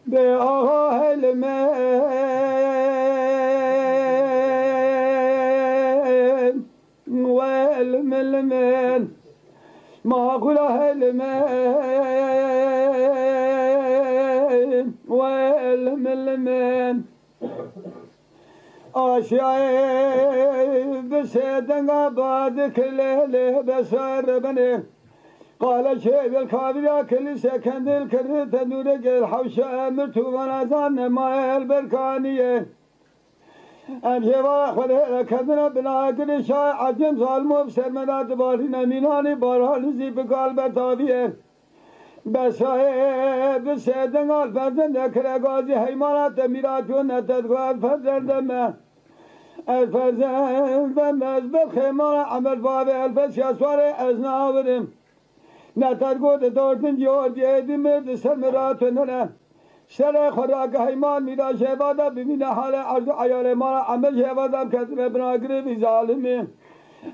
به آقا هلمن والملمن ما قول هلمن والملمن آشیای بسیدنگا بعد کلیله بسر بنه قال شيء بالكافية كل سكن الكرت تنور قل حوشة مرتو ونازان ما البركانية أنجوا خذ كذنا بنا كل شيء عجم ظالمو بسر مدات بارين ميناني بارال زي بقال بتاوية بس بسيدن قال فرزن ذكر غازي حيمانات ميراتون تدخل فرزن دم الفرزن دم بالخيمان عمل باب الفس يسوار أزناورم نترگود دارتن جور دیدی مرد سر مراتنه سر خوراک حیمان میرا شهوادا ببینه حال عرض عیال ما عمل شهوادم کتر بناگری بی ظالمی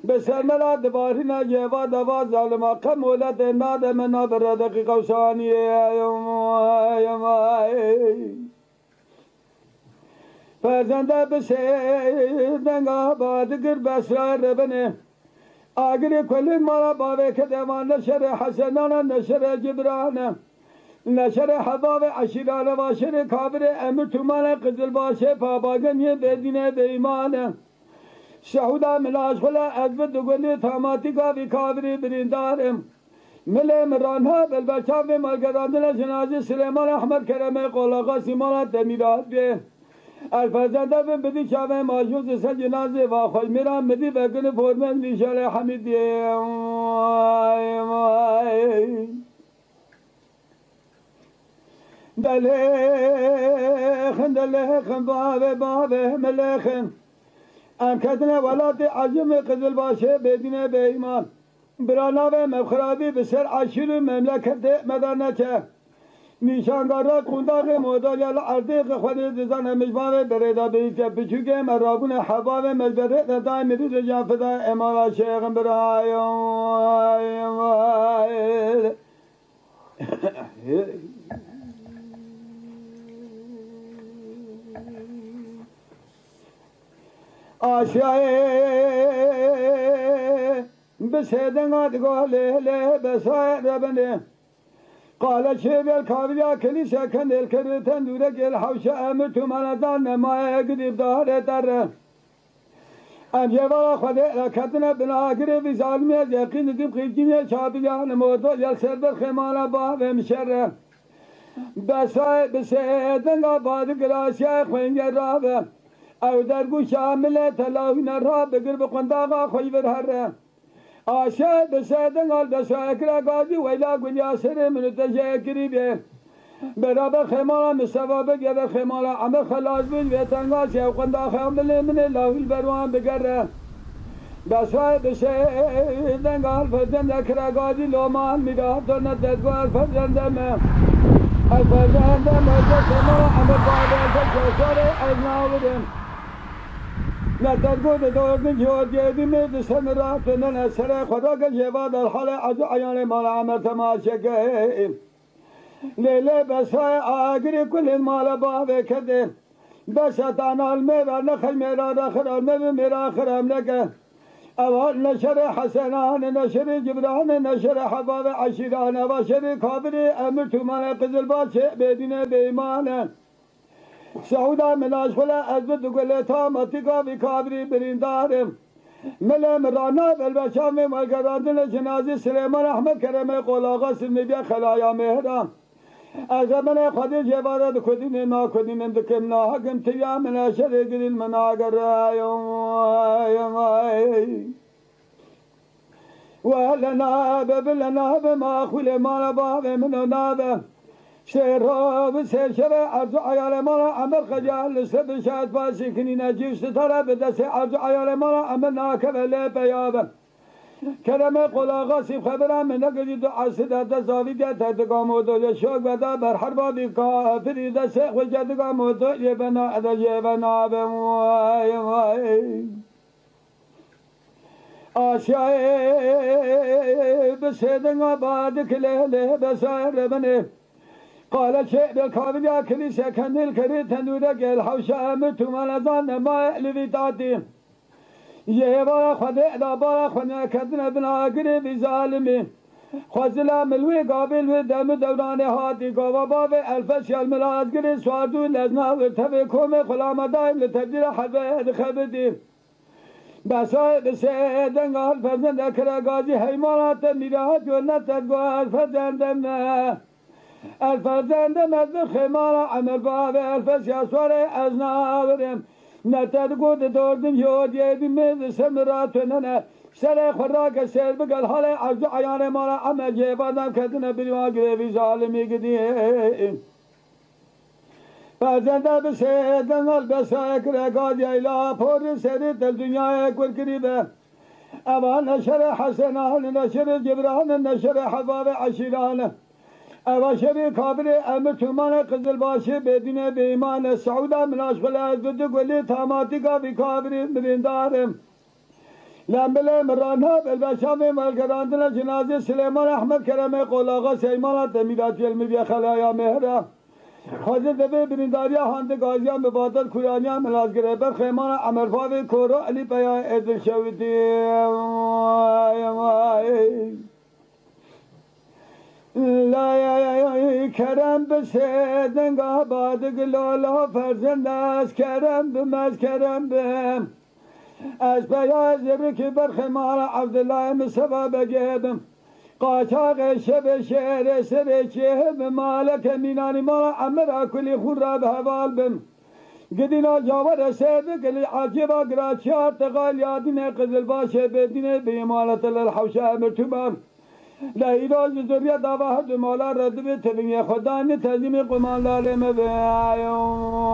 به سر مرات بارین شهوادا و ظالما قمولت نادم نابر دقیق ثانیه فرزنده بسیدن آباد گر بسرار بنه آگر کل مارا باوی که دیوان نشر حسنان نشر جبران نشر حباب عشیران واشر کابر امر تومان قزل باشه پاباگنی بدین بیمان شهودا ملاش خلا ازبد گلی تاماتی کابی کابری بریندارم مل مرانها بلبچاو مالگراندن جنازه سلیمان احمد کرم قولاقا سیمان دمیرات بیه الفرزنده بن بدی شاوه ماجوز سن جنازه و خوش میرم بدی بگن فرمن لیشال حمیدی دلخن بابه ملخن ام کتنه ولات عجم قزل باشه بدینه به ایمان براناوه مبخرابی بسر عشیر مملکت مدرنچه نیشانگارا کنداغ مودالیال عرضیق خودی دزان مجبان بریدا بیچه پچوکه مرابون حباب مجبره ندای مریض جانفدا امالا شیخ برایم آشیای بسیدن آدگاه لیله بسای ربنه قال شيب الكافية كنيسة كن الكرتن دورك الحوشة أمرت منادان ما يقرب دار تر أنجبا خذ لكتنا بنا قرب ظالمية يقين دب خيجية شابيان موضوع يلسر بالخمانة باب مشرة بسيدن بعد قلاسيا خوين جرابة أو درقو شاملة تلاوين الراب قرب قنداغا خوي برهره آشا بسیدن آل دساکر گازی ویلا گلیاسر من تشکری به برابر خمالا مصطفى بگه خمالا عمل خلاص بید و تنگاسی و قندا خامل من لاویل بروان بگره بسیدن آل فرزند اکر گازی لومان میراد و نددگار فرزندم الفرزندم خمالا عمل بابه تشکر ازناورم نترگود دورن جودی مرد سمرات نن سر خدا که جواد الحال از عیان مال عمل تماشگه لیله بس آگری کل مال باب کده بس تنال میرا نخل میرا رخر میرا خرم لگه اول نشر حسنان نشر جبران نشر حباب عشیران وشر کابری امر تومان قزل باشه بدین بیمان سعودا ملاش خلا ازبد گل تاماتیکا بی کابری بریندارم مل مرانا بلبشام مالگراندن جنازی سلیمان احمد کرم قولاغا سلمی بیا خلایا مهرام از من خودی جوارد کدین نا کدین اندکم نا حکم تیا من شر گریل مناگر ولنا بما خل ما باب من نابه شهراب سرشبه عرض عیال مالا عمل خجال سب شاید باسی کنی نجیست تره به دست عرض عیال مالا عمل ناکبه لیپیابه کرم قلاغا سیب خبرم من نگذی دو عصد دستاوی دیت تدگام و دو شوک بدا بر حربابی کافری دست خوشدگام و دو یه بنا ادجه بنا بموای آشیای بسیدن آباد کلیله بسایر بنه قال شيء بالكابل يا كنيسة كان الكريت تنورك الحوشة أمت وما نزان ما الذي تعطي يبا خدع دبا خنا كدنا بنا قريب ظالمي خزلا ملوي قابل ودم دوران هاتي قوا باب الفشل ملاذ قري سوادو لزنا وتبكم خلام دايم لتبديل حد خبدي بسای سیدن قال فرزند کرا غازی حیمانات میراث جنت قال فرزند ما الفرزند مد خمار عمل باب الفش يسور ازناورم نتد قد دوردم يود يدم سمراتنا سر خراك سير بقال حال عرض عيان مالا عمل جيبادم كدنا بلوا قريبي ظالمي قدي فرزنده بسیدن البسای کرا غازی ایلا پور سرید الدنیا کل قریبه اول نشر حسنان نشر جبران نشر حباب عشیران اول شبی کابر امر ترمان قزل باشی بدین بیمان سعودا من اشغل ازد گلی تاماتی کا بی کابر مریندارم لامبل مرانها بالبشام ملگراندن جنازه سلیمان احمد کرم قولاغا سیمانات میرات علمی بی خلایا مهرا حاضر دبی برینداریا هاند گازیان ببادر کویانیان ملازگره بر خیمان امرفاوی کورو علی بیا ادل شویدی لا یا کرم بسیدن گاباد گلالا فرزند از کرم بمز کرم بم از بیا زبر که بر خیمان عبدالله مصبا بگیبم قاچاق شب شهر سر چه مالک مینانی مالا عمر کلی خور را به حوال بم قدینا جاور سید کلی عاجبا گراچیار تقال یادین قزل باشه بدین بیمالت للحوشة مرتبان لا ایراج زوریه دعوه حد مالا رد به تبینی خدا نتظیم قمان لالم بیایون